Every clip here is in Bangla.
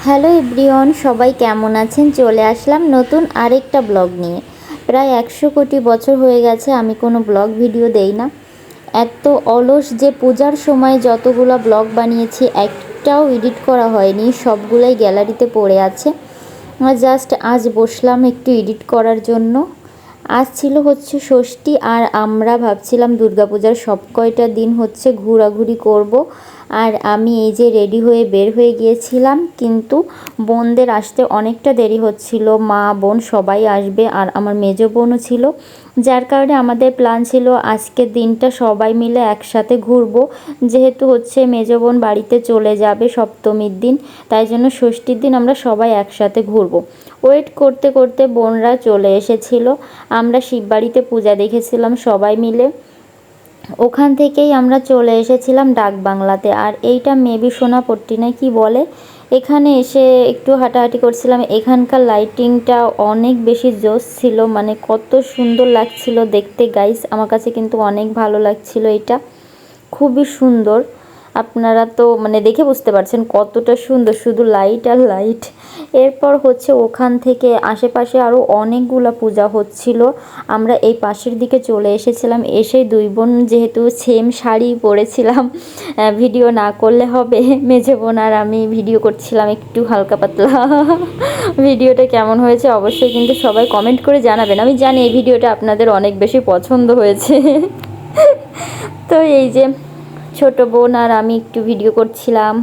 হ্যালো এভরিওয়ান, সবাই কেমন আছেন? চলে আসলাম নতুন আরেকটা ব্লগ নিয়ে। প্রায় 100 কোটি বছর হয়ে গেছে আমি কোনো ব্লগ ভিডিও দেই না। এত অলস যে পূজার সময় যতগুলো ব্লগ বানিয়েছি একটাও এডিট করা হয়নি, সবগুলাই গ্যালারিতে পড়ে আছে। জাস্ট আজ বসলাম একটু এডিট করার জন্য। আজ ছিল হচ্ছে ষষ্ঠী, আর আমরা ভাবছিলাম দুর্গাপূজার সব কয়টা দিন হচ্ছে ঘোরাঘুরি করব। আর আমি এই যে রেডি হয়ে বের হয়ে গিয়েছিলাম, কিন্তু বোনদের আসতে অনেকটা দেরি হচ্ছিল। মা বোন সবাই আসবে, আর আমার মেজো বোনও ছিল, যার কারণে আমাদের প্ল্যান ছিল আজকের দিনটা সবাই মিলে একসাথে ঘুরবো। যেহেতু হচ্ছে মেজো বোন বাড়িতে চলে যাবে সপ্তমীর দিন, তাই জন্য ষষ্ঠীর দিন আমরা সবাই একসাথে ঘুরবো। ওয়েট করতে করতে বোনরা চলে এসেছিল। আমরা শিববাড়িতে পূজা দেখেছিলাম সবাই মিলে। ওখান থেকেই আমরা চলে এসেছিলাম ডাক বাংলাতে। আর এইটা মেবি সোনাপট্টি না কি বলে, এখানে এসে একটু হাঁটাহাঁটি করছিলাম। এখানকার লাইটিংটা অনেক বেশি জোশ ছিল, মানে কত সুন্দর লাগছিল দেখতে গাইস। আমার কাছে কিন্তু অনেক ভালো লাগছিল, এটা খুবই সুন্দর। আপনারা তো মানে দেখে বুঝতে পারছেন কতটা সুন্দর, শুধু লাইট আর লাইট। এরপর হচ্ছে ওখান থেকে আশেপাশে আরও অনেকগুলো পূজা হচ্ছিল। আমরা এই পাশের দিকে চলে এসেছিলাম। এসে দুই বোন যেহেতু সেম শাড়ি পরেছিলাম, ভিডিও না করলে হবে, মেজো বোন আর আমি ভিডিও করছিলাম একটু হালকা পাতলা। ভিডিওটা কেমন হয়েছে অবশ্যই কিন্তু সবাই কমেন্ট করে জানাবেন। আমি জানি এই ভিডিওটা আপনাদের অনেক বেশি পছন্দ হয়েছে। তো এই যে ছোট বোন আর আমি একটু ভিডিও করছিলাম।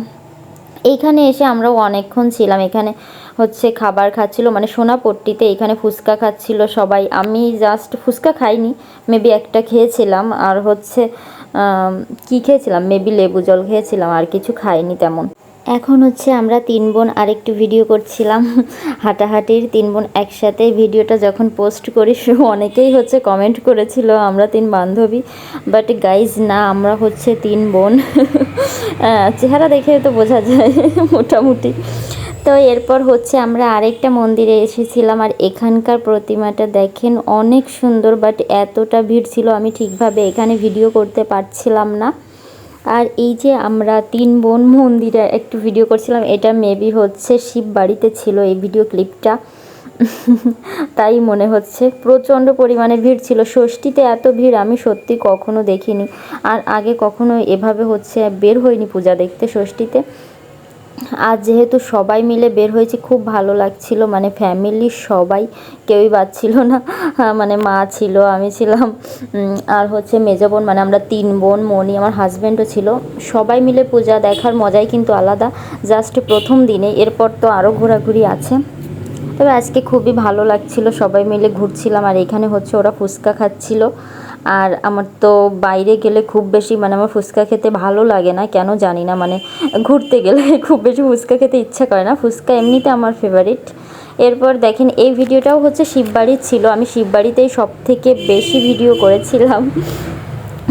এইখানে এসে আমরাও অনেকক্ষণ ছিলাম। এখানে হচ্ছে খাবার খাচ্ছিল, মানে সোনাপট্টিতে এখানে ফুচকা খাচ্ছিল সবাই। আমি জাস্ট ফুচকা খাইনি, মেবি একটা খেয়েছিলাম। আর হচ্ছে কি খেয়েছিলাম, মেবি লেবু জল খেয়েছিলাম, আর কিছু খাইনি তেমন। এখন হচ্ছে আমরা তিন বোন আরেকটু ভিডিও করছিলাম হাঁটাহাঁটির। তিন বোন একসাথে ভিডিওটা যখন পোস্ট করি অনেকেই হচ্ছে কমেন্ট করেছিল আমরা তিন বান্ধবী, বাট গাইজ না, আমরা হচ্ছে তিন বোন। চেহারা দেখে তো বোঝা যায় মোটামুটি। তো এরপর হচ্ছে আমরা আরেকটা মন্দিরে এসেছিলাম, আর এখানকার প্রতিমাটা দেখেন অনেক সুন্দর, বাট এতটা ভিড় ছিল আমি ঠিকভাবে এখানে ভিডিও করতে পারছিলাম না। আর এই যে আমরা তিন বোন মন্দিরে একটু ভিডিও করছিলাম, এটা মেবি হচ্ছে শিব বাড়িতে ছিল এই ভিডিও ক্লিপটা। তাই মনে হচ্ছে প্রচণ্ড পরিমাণে ভিড় ছিল। ষষ্ঠীতে এত ভিড় আমি সত্যি কখনো দেখিনি, আর আগে কখনো এভাবে হচ্ছে বের হয়নি পূজা দেখতে ষষ্ঠীতে। আজ যেহেতু সবাই মিলে বের হয়েছি, খুব ভালো লাগছিল, মানে ফ্যামিলির সবাই, কেউই বাদ ছিল না। মানে মা ছিল, আমি ছিলাম, আর হচ্ছে মেজো বোন, মানে আমরা তিন বোন, মনি আমার হাজব্যান্ডও ছিল। সবাই মিলে পূজা দেখার মজাই কিন্তু আলাদা, জাস্ট প্রথম দিনে। এরপর তো আরও ঘোরাঘুরি আছে। তবে আজকে খুবই ভালো লাগছিল, সবাই মিলে ঘুরছিলাম। আর এখানে হচ্ছে ওরা ফুচকা খাচ্ছিল। আর আমার তো বাইরে গেলে খুব বেশি, মানে আমার ফুচকা খেতে ভালো লাগে না, কেন জানি না, মানে ঘুরতে গেলে খুব বেশি ফুচকা খেতে ইচ্ছা করে না। ফুচকা এমনিতে আমার ফেভারিট। এরপর দেখেন এই ভিডিওটাও হচ্ছে শিববাড়ির ছিল। আমি শিববাড়িতেই সব থেকে বেশি ভিডিও করেছিলাম।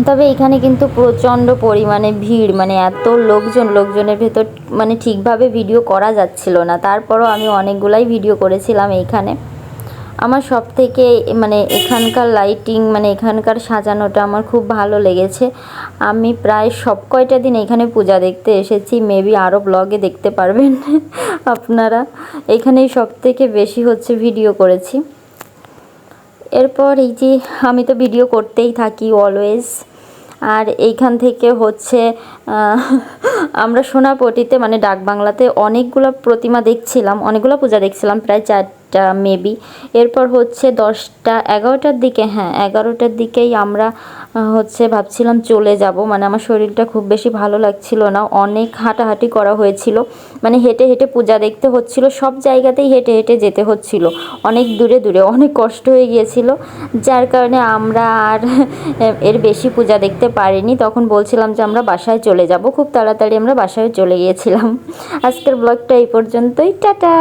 তবে এখানে কিন্তু প্রচণ্ড পরিমাণে ভিড়, মানে এত লোকজনের ভেতর মানে ঠিকভাবে ভিডিও করা যাচ্ছিল না। তারপরও আমি অনেকগুলাই ভিডিও করেছিলাম এইখানে। আমার সব থেকে মানে এখানকার লাইটিং, মানে এখানকার সাজানোটা আমার খুব ভালো লেগেছে। আমি প্রায় সব কয়টা দিন এখানে পূজা দেখতে এসেছি, মেবি আরও ব্লগে দেখতে পারবেন আপনারা। এখানেই সব থেকে বেশি হচ্ছে ভিডিও করেছি। এরপর এই যে আমি তো ভিডিও করতেই থাকি অলওয়েজ। আর এইখান থেকে হচ্ছে আমরা সোনাপট্টিতে, মানে ডাক বাংলাতে অনেকগুলো প্রতিমা দেখছিলাম, অনেকগুলো পূজা দেখছিলাম, প্রায় 4টা মেবি। এরপর হচ্ছে 10টা 11টার দিকে, হ্যাঁ 11টার দিকেই আমরা হচ্ছে ভাবছিলাম চলে যাব। মানে আমার শরীরটা খুব বেশি ভালো লাগছিল না, অনেক হাঁটাহাঁটি করা হয়েছিল, মানে হেঁটে হেঁটে পূজা দেখতে হচ্ছিল, সব জায়গাতেই হেঁটে হেঁটে যেতে হচ্ছিল, অনেক দূরে দূরে, অনেক কষ্ট হয়ে গিয়েছিল। যার কারণে আমরা আর এর বেশি পূজা দেখতে পারিনি। তখন বলছিলাম যে আমরা বাসায় চলে যাব, খুব তাড়াতাড়ি আমরা বাসায় চলে গিয়েছিলাম। আজকের ব্লগটা এই পর্যন্তই, টাটা।